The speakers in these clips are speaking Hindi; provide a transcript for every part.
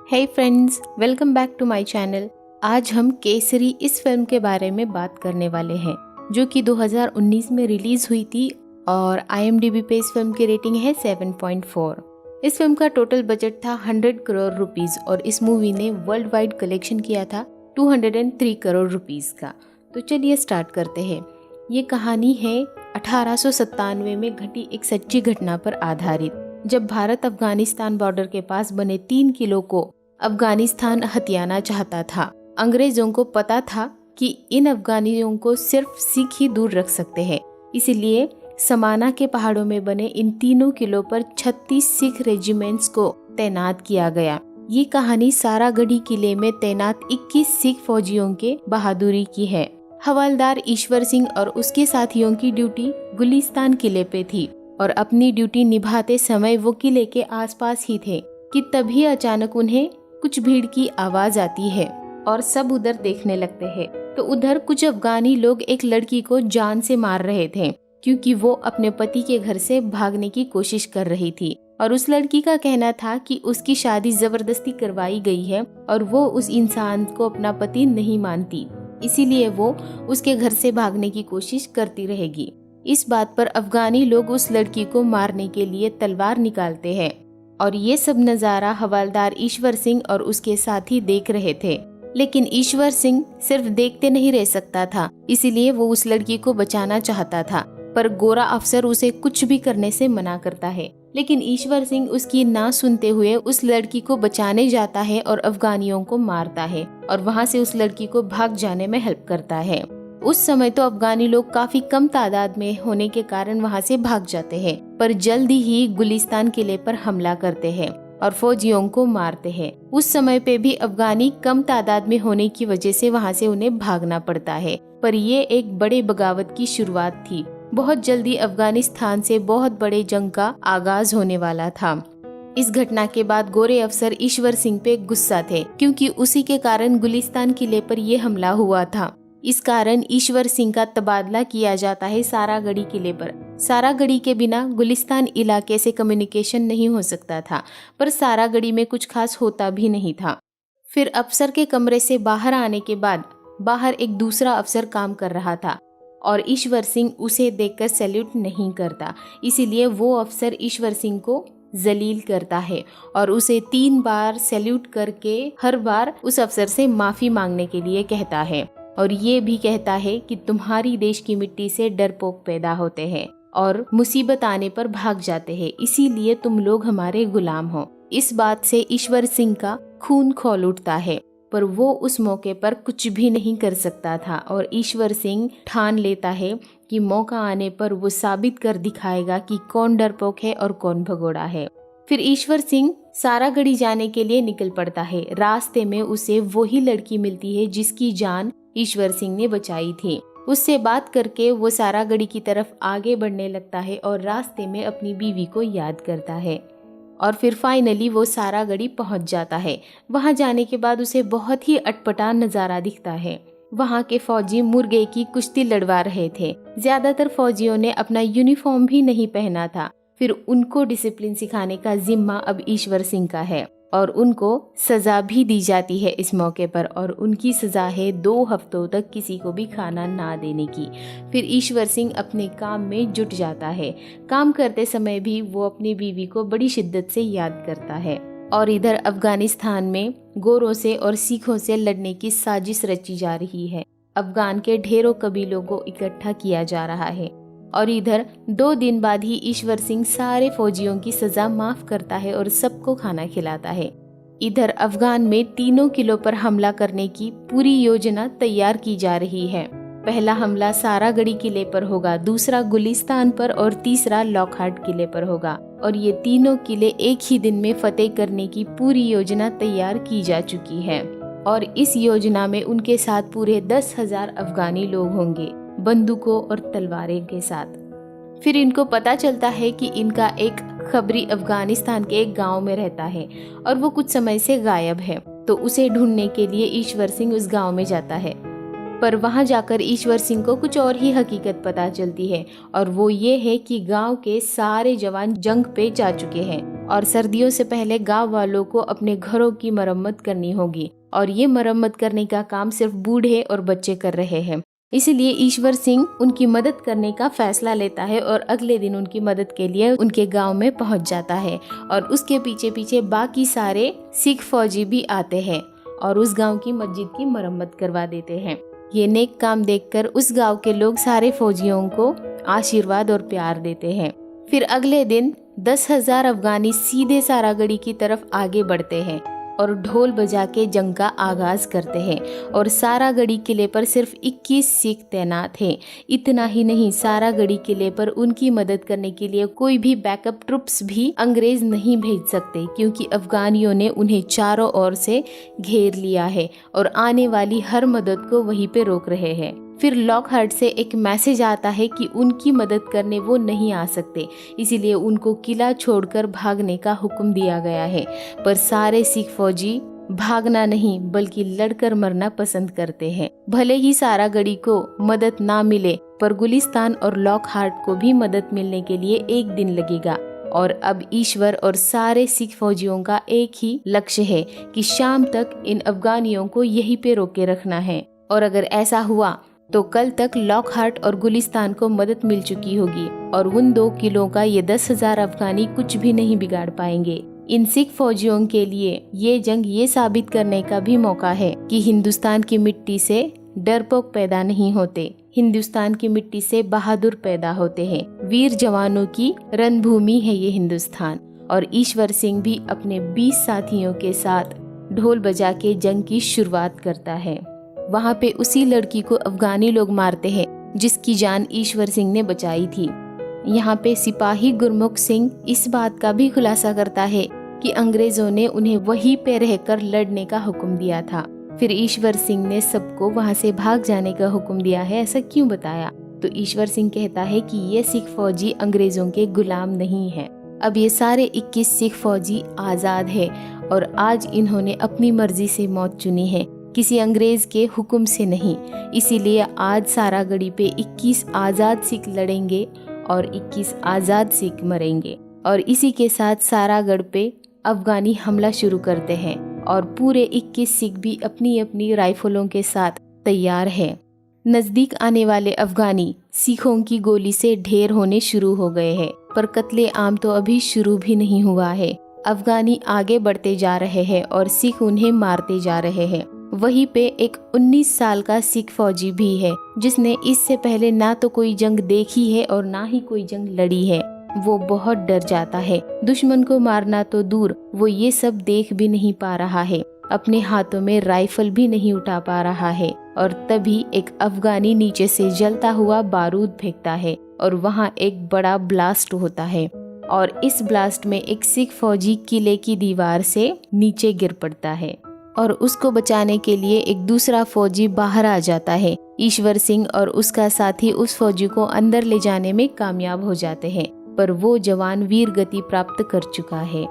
Hey friends, welcome back to my channel. आज हम केसरी इस फिल्म के बारे में बात करने वाले हैं जो कि 2019 में रिलीज हुई थी और IMDb पे इस फिल्म की रेटिंग है 7.4। इस फिल्म का टोटल बजट था 100 करोड़ रुपीस और इस मूवी ने वर्ल्ड वाइड कलेक्शन किया था 203 करोड़ रुपीस का। तो चलिए स्टार्ट करते हैं। ये कहानी है 1897 में घटी एक सच्ची घटना पर आधारित, जब भारत अफगानिस्तान बॉर्डर के पास बने 3 किलों को अफगानिस्तान हथियाना चाहता था। अंग्रेजों को पता था कि इन अफगानियों को सिर्फ सिख ही दूर रख सकते हैं, इसलिए समाना के पहाड़ों में बने इन तीनों किलों पर 36 सिख रेजिमेंट्स को तैनात किया गया। ये कहानी सारागढ़ी किले में तैनात 21 सिख फौजियों के बहादुरी की है। हवलदार ईश्वर सिंह और उसके साथियों की ड्यूटी गुलिस्तान किले पे थी और अपनी ड्यूटी निभाते समय वो किले के आसपास ही थे कि तभी अचानक उन्हें कुछ भीड़ की आवाज आती है और सब उधर देखने लगते हैं। तो उधर कुछ अफगानी लोग एक लड़की को जान से मार रहे थे क्योंकि वो अपने पति के घर से भागने की कोशिश कर रही थी और उस लड़की का कहना था कि उसकी शादी जबरदस्ती करवाई गई है और वो उस इंसान को अपना पति नहीं मानती, इसीलिए वो उसके घर से भागने की कोशिश करती रहेगी। इस बात पर अफगानी लोग उस लड़की को मारने के लिए तलवार निकालते हैं और ये सब नज़ारा हवलदार ईश्वर सिंह और उसके साथी देख रहे थे। लेकिन ईश्वर सिंह सिर्फ देखते नहीं रह सकता था, इसीलिए वो उस लड़की को बचाना चाहता था, पर गोरा अफसर उसे कुछ भी करने से मना करता है। लेकिन ईश्वर सिंह उसकी ना सुनते हुए उस लड़की को बचाने जाता है और अफगानियों को मारता है और वहाँ से उस लड़की को भाग जाने में हेल्प करता है। उस समय तो अफगानी लोग काफी कम तादाद में होने के कारण वहाँ से भाग जाते हैं, पर जल्दी ही गुलिस्तान किले पर हमला करते हैं और फौजियों को मारते हैं। उस समय पे भी अफगानी कम तादाद में होने की वजह से वहाँ से उन्हें भागना पड़ता है, पर ये एक बड़े बगावत की शुरुआत थी। बहुत जल्दी अफगानिस्तान से बहुत बड़े जंग का आगाज होने वाला था। इस घटना के बाद गोरे अफसर ईश्वर सिंह पे गुस्सा थे क्योंकि उसी के कारण गुलिस्तान किले पर यह हमला हुआ था। इस कारण ईश्वर सिंह का तबादला किया जाता है सारागढ़ी किले पर। सारागढ़ी के बिना गुलिस्तान इलाके से कम्युनिकेशन नहीं हो सकता था, पर सारागढ़ी में कुछ खास होता भी नहीं था। फिर अफसर के कमरे से बाहर आने के बाद बाहर एक दूसरा अफसर काम कर रहा था और ईश्वर सिंह उसे देखकर सैल्यूट नहीं करता, इसीलिए वो अफसर ईश्वर सिंह को जलील करता है और उसे 3 बार सैल्यूट करके हर बार उस अफसर से माफी मांगने के लिए कहता है और ये भी कहता है कि तुम्हारी देश की मिट्टी से डरपोक पैदा होते हैं और मुसीबत आने पर भाग जाते हैं, इसीलिए तुम लोग हमारे गुलाम हो। इस बात से ईश्वर सिंह का खून खौल उठता है, पर वो उस मौके पर कुछ भी नहीं कर सकता था और ईश्वर सिंह ठान लेता है कि मौका आने पर वो साबित कर दिखाएगा कि कौन डरपोक है और कौन भगोड़ा है। फिर ईश्वर सिंह सारागढ़ी जाने के लिए निकल पड़ता है। रास्ते में उसे वही लड़की मिलती है जिसकी जान ईश्वर सिंह ने बचाई थी। उससे बात करके वो सारागढ़ी की तरफ आगे बढ़ने लगता है और रास्ते में अपनी बीवी को याद करता है और फिर फाइनली वो सारागढ़ी पहुंच जाता है। वहां जाने के बाद उसे बहुत ही अटपटा नजारा दिखता है। वहां के फौजी मुर्गे की कुश्ती लड़वा रहे थे। ज्यादातर फौजियों ने अपना यूनिफॉर्म भी नहीं पहना था। फिर उनको डिसिप्लिन सिखाने का जिम्मा अब ईश्वर सिंह का है और उनको सजा भी दी जाती है इस मौके पर, और उनकी सजा है 2 हफ्तों तक किसी को भी खाना ना देने की। फिर ईश्वर सिंह अपने काम में जुट जाता है। काम करते समय भी वो अपनी बीवी को बड़ी शिद्दत से याद करता है और इधर अफगानिस्तान में गोरों से और सिखों से लड़ने की साजिश रची जा रही है। अफगान के ढेरों कबीलों को इकट्ठा किया जा रहा है और इधर 2 दिन बाद ही ईश्वर सिंह सारे फौजियों की सजा माफ करता है और सबको खाना खिलाता है। इधर अफगान में 3 किलों पर हमला करने की पूरी योजना तैयार की जा रही है। पहला हमला सारागढ़ी किले पर होगा, दूसरा गुलिस्तान पर और तीसरा लॉकहार्ट किले पर होगा और ये तीनों किले एक ही दिन में फतेह करने की पूरी योजना तैयार की जा चुकी है और इस योजना में उनके साथ पूरे 10,000 अफगानी लोग होंगे, बंदूकों और तलवारें के साथ। फिर इनको पता चलता है कि इनका एक खबरी अफगानिस्तान के एक गांव में रहता है और वो कुछ समय से गायब है, तो उसे ढूंढने के लिए ईश्वर सिंह उस गांव में जाता है। पर वहां जाकर ईश्वर सिंह को कुछ और ही हकीकत पता चलती है और वो ये है कि गांव के सारे जवान जंग पे जा चुके हैं और सर्दियों से पहले गांव वालों को अपने घरों की मरम्मत करनी होगी और ये मरम्मत करने का काम सिर्फ बूढ़े और बच्चे कर रहे हैं। इसलिए ईश्वर सिंह उनकी मदद करने का फैसला लेता है और अगले दिन उनकी मदद के लिए उनके गांव में पहुंच जाता है और उसके पीछे पीछे बाकी सारे सिख फौजी भी आते हैं और उस गांव की मस्जिद की मरम्मत करवा देते हैं। ये नेक काम देखकर उस गांव के लोग सारे फौजियों को आशीर्वाद और प्यार देते हैं। फिर अगले दिन 10,000 अफगानी सीधे सारागढ़ी की तरफ आगे बढ़ते हैं और ढोल बजा के जंग का आगाज करते हैं और सारागढ़ी किले पर सिर्फ 21 सिख तैनात हैं। इतना ही नहीं, सारागढ़ी किले पर उनकी मदद करने के लिए कोई भी बैकअप ट्रुप्स भी अंग्रेज नहीं भेज सकते क्योंकि अफगानियों ने उन्हें चारों ओर से घेर लिया है और आने वाली हर मदद को वहीं पे रोक रहे हैं। फिर लॉकहार्ट से एक मैसेज आता है कि उनकी मदद करने वो नहीं आ सकते, इसीलिए उनको किला छोड़कर भागने का हुक्म दिया गया है। पर सारे सिख फौजी भागना नहीं बल्कि लड़कर मरना पसंद करते हैं। भले ही सारागढ़ी को मदद ना मिले पर गुलिस्तान और लॉकहार्ट को भी मदद मिलने के लिए एक दिन लगेगा और अब ईश्वर और सारे सिख फौजियों का एक ही लक्ष्य है कि शाम तक इन अफगानियों को यहीं पे रोके रखना है। और अगर ऐसा हुआ तो कल तक लॉकहार्ट और गुलिस्तान को मदद मिल चुकी होगी और उन 2 किलों का ये 10,000 अफगानी कुछ भी नहीं बिगाड़ पाएंगे। इन सिख फौजियों के लिए ये जंग ये साबित करने का भी मौका है कि हिंदुस्तान की मिट्टी से डरपोक पैदा नहीं होते, हिंदुस्तान की मिट्टी से बहादुर पैदा होते हैं। वीर जवानों की रणभूमि है ये हिंदुस्तान। और ईश्वर सिंह भी अपने 20 साथियों के साथ ढोल बजा के जंग की शुरुआत करता है। वहाँ पे उसी लड़की को अफगानी लोग मारते हैं जिसकी जान ईश्वर सिंह ने बचाई थी। यहाँ पे सिपाही गुरमुख सिंह इस बात का भी खुलासा करता है कि अंग्रेजों ने उन्हें वहीं पे रहकर लड़ने का हुक्म दिया था। फिर ईश्वर सिंह ने सबको वहाँ से भाग जाने का हुक्म दिया है, ऐसा क्यों बताया? तो ईश्वर सिंह कहता है कि ये सिख फौजी अंग्रेजों के गुलाम नहीं है। अब ये सारे 21 सिख फौजी आजाद है और आज इन्होंने अपनी मर्जी से मौत चुनी है, किसी अंग्रेज के हुक्म से नहीं। इसीलिए आज सारागढ़ी पे 21 आज़ाद सिख लड़ेंगे और 21 आज़ाद सिख मरेंगे। और इसी के साथ सारागढ़ पे अफगानी हमला शुरू करते हैं और पूरे 21 सिख भी अपनी अपनी राइफलों के साथ तैयार हैं। नजदीक आने वाले अफगानी सिखों की गोली से ढेर होने शुरू हो गए हैं, पर कत्ले आम तो अभी शुरू भी नहीं हुआ है। अफगानी आगे बढ़ते जा रहे हैं और सिख उन्हें मारते जा रहे हैं। वहीं पे एक 19 साल का सिख फौजी भी है जिसने इससे पहले ना तो कोई जंग देखी है और ना ही कोई जंग लड़ी है। वो बहुत डर जाता है, दुश्मन को मारना तो दूर, वो ये सब देख भी नहीं पा रहा है, अपने हाथों में राइफल भी नहीं उठा पा रहा है। और तभी एक अफगानी नीचे से जलता हुआ बारूद फेंकता है और वहाँ एक बड़ा ब्लास्ट होता है और इस ब्लास्ट में एक सिख फौजी किले की दीवार से नीचे गिर पड़ता है और उसको बचाने के लिए एक दूसरा फौजी बाहर आ जाता है। ईश्वर सिंह और उसका साथी उस फौजी को अंदर ले जाने में कामयाब हो जाते हैं, पर वो जवान वीर गति प्राप्त कर चुका है।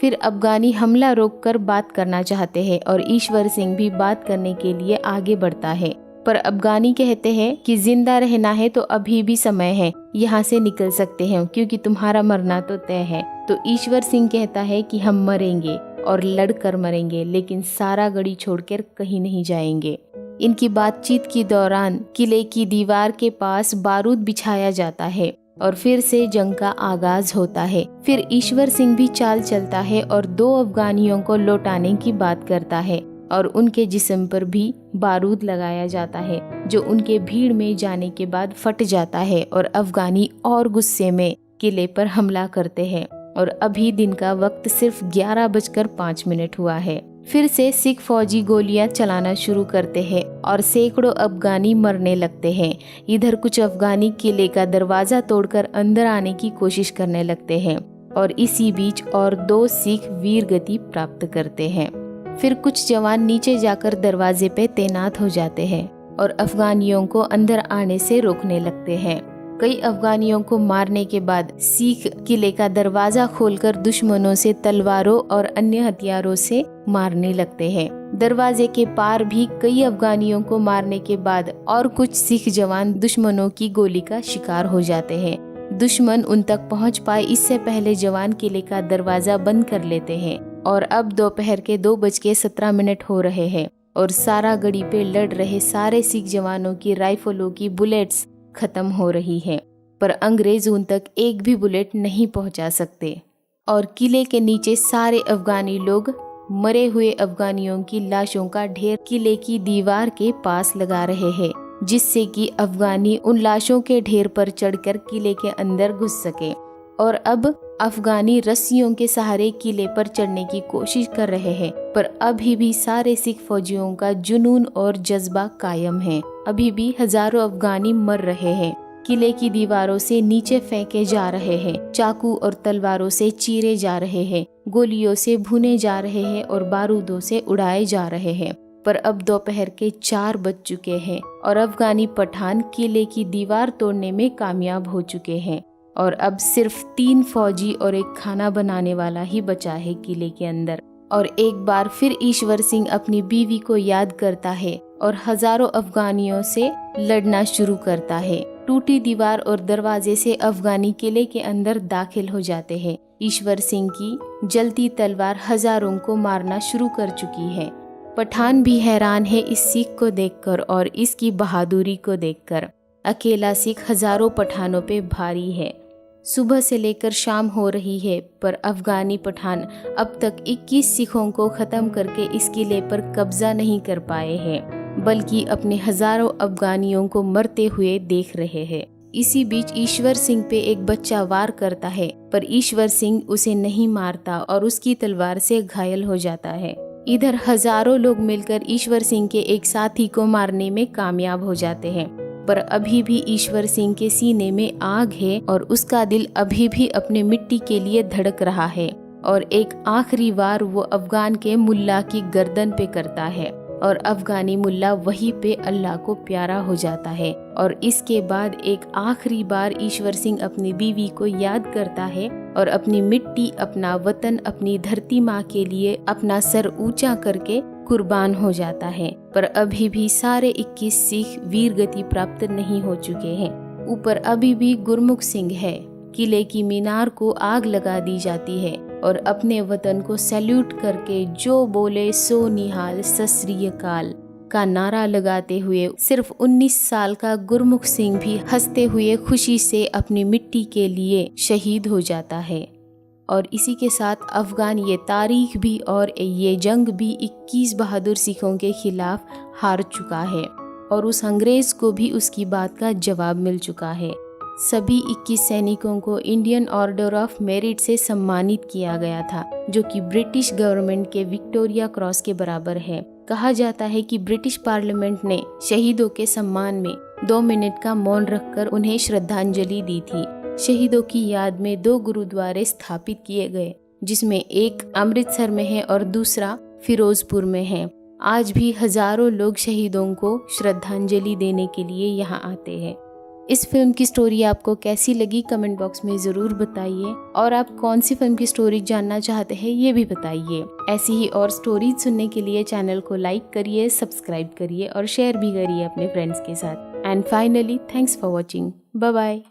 फिर अफगानी हमला रोककर बात करना चाहते हैं और ईश्वर सिंह भी बात करने के लिए आगे बढ़ता है, पर अफगानी कहते हैं कि जिंदा रहना है तो अभी भी समय है, यहाँ से निकल सकते हैं क्योंकि तुम्हारा मरना तो तय है। तो ईश्वर सिंह कहता है कि हम मरेंगे और लड़कर मरेंगे, लेकिन सारागढ़ी छोड़कर कहीं नहीं जाएंगे। इनकी बातचीत के दौरान किले की दीवार के पास बारूद बिछाया जाता है और फिर से जंग का आगाज होता है। फिर ईश्वर सिंह भी चाल चलता है और 2 अफगानियों को लौटाने की बात करता है और उनके जिस्म पर भी बारूद लगाया जाता है जो उनके भीड़ में जाने के बाद फट जाता है और अफगानी और गुस्से में किले पर हमला करते हैं। और अभी दिन का वक्त सिर्फ 11:05 हुआ है। फिर से सिख फौजी गोलियां चलाना शुरू करते हैं और सैकड़ों अफगानी मरने लगते हैं। इधर कुछ अफगानी किले का दरवाजा तोड़कर अंदर आने की कोशिश करने लगते हैं और इसी बीच और 2 सिख वीर गति प्राप्त करते हैं। फिर कुछ जवान नीचे जाकर दरवाजे पे तैनात हो जाते हैं और अफगानियों को अंदर आने से रोकने लगते हैं। कई अफगानियों को मारने के बाद सिख किले का दरवाजा खोलकर दुश्मनों से तलवारों और अन्य हथियारों से मारने लगते हैं। दरवाजे के पार भी कई अफगानियों को मारने के बाद और कुछ सिख जवान दुश्मनों की गोली का शिकार हो जाते हैं। दुश्मन उन तक पहुंच पाए इससे पहले जवान किले का दरवाजा बंद कर लेते हैं। और अब दोपहर के 2:17 हो रहे हैं और सारा गढ़ी पे लड़ रहे सारे सिख जवानों की राइफलों की बुलेट्स खत्म हो रही है, पर अंग्रेज उन तक एक भी बुलेट नहीं पहुंचा सकते। और किले के नीचे सारे अफगानी लोग मरे हुए अफगानियों की लाशों का ढेर किले की दीवार के पास लगा रहे हैं, जिससे कि अफगानी उन लाशों के ढेर पर चढ़कर किले के अंदर घुस सके। और अब अफगानी रस्सियों के सहारे किले पर चढ़ने की कोशिश कर रहे हैं, पर अभी भी सारे सिख फौजियों का जुनून और जज्बा कायम है। अभी भी हजारों अफगानी मर रहे हैं, किले की दीवारों से नीचे फेंके जा रहे हैं, चाकू और तलवारों से चीरे जा रहे हैं, गोलियों से भुने जा रहे हैं और बारूदों से उड़ाए जा रहे हैं। पर अब दोपहर के 4 बज चुके हैं और अफगानी पठान किले की दीवार तोड़ने में कामयाब हो चुके हैं। और अब सिर्फ 3 फौजी और एक खाना बनाने वाला ही बचा है किले के अंदर। और एक बार फिर ईश्वर सिंह अपनी बीवी को याद करता है और हजारों अफगानियों से लड़ना शुरू करता है। टूटी दीवार और दरवाजे से अफगानी किले के अंदर दाखिल हो जाते हैं। ईश्वर सिंह की जलती तलवार हजारों को मारना शुरू कर चुकी है। पठान भी हैरान है इस सिख को देखकर और इसकी बहादुरी को देखकर। अकेला सिख हजारों पठानों पे भारी है। सुबह से लेकर शाम हो रही है, पर अफगानी पठान अब तक 21 सिखों को खत्म करके इस किले पर कब्जा नहीं कर पाए हैं, बल्कि अपने हजारों अफगानियों को मरते हुए देख रहे हैं। इसी बीच ईश्वर सिंह पे एक बच्चा वार करता है, पर ईश्वर सिंह उसे नहीं मारता और उसकी तलवार से घायल हो जाता है। इधर हजारों लोग मिलकर ईश्वर सिंह के एक साथी को मारने में कामयाब हो जाते हैं, पर अभी भी ईश्वर सिंह के सीने में आग है और उसका दिल अभी भी अपने मिट्टी के लिए धड़क रहा है। और एक आखिरी वार वो अफगान के मुल्ला की गर्दन पे करता है और अफगानी मुल्ला वहीं पे अल्लाह को प्यारा हो जाता है। और इसके बाद एक आखिरी बार ईश्वर सिंह अपनी बीवी को याद करता है और अपनी मिट्टी, अपना वतन, अपनी धरती माँ के लिए अपना सर ऊंचा करके कुर्बान हो जाता है। पर अभी भी सारे 21 सिख वीर गति प्राप्त नहीं हो चुके हैं। ऊपर अभी भी गुरमुख सिंह है। किले की मीनार को आग लगा दी जाती है और अपने वतन को सैल्यूट करके जो बोले सो निहाल सत श्री अकाल का नारा लगाते हुए सिर्फ 19 साल का गुरमुख सिंह भी हंसते हुए खुशी से अपनी मिट्टी के लिए शहीद हो जाता है। और इसी के साथ अफगान ये तारीख भी और ये जंग भी 21 बहादुर सिखों के खिलाफ हार चुका है और उस अंग्रेज को भी उसकी बात का जवाब मिल चुका है। सभी 21 सैनिकों को इंडियन ऑर्डर ऑफ मेरिट से सम्मानित किया गया था, जो कि ब्रिटिश गवर्नमेंट के विक्टोरिया क्रॉस के बराबर है। कहा जाता है कि ब्रिटिश पार्लियामेंट ने शहीदों के सम्मान में 2 मिनट का मौन रखकर उन्हें श्रद्धांजलि दी थी। शहीदों की याद में 2 गुरुद्वारे स्थापित किए गए, जिसमें एक अमृतसर में है और दूसरा फिरोजपुर में है। आज भी हजारों लोग शहीदों को श्रद्धांजलि देने के लिए यहाँ आते हैं। इस फिल्म की स्टोरी आपको कैसी लगी कमेंट बॉक्स में ज़रूर बताइए और आप कौन सी फिल्म की स्टोरी जानना चाहते हैं ये भी बताइए। ऐसी ही और स्टोरीज सुनने के लिए चैनल को लाइक करिए, सब्सक्राइब करिए और शेयर भी करिए अपने फ्रेंड्स के साथ। And finally thanks for watching. Bye bye.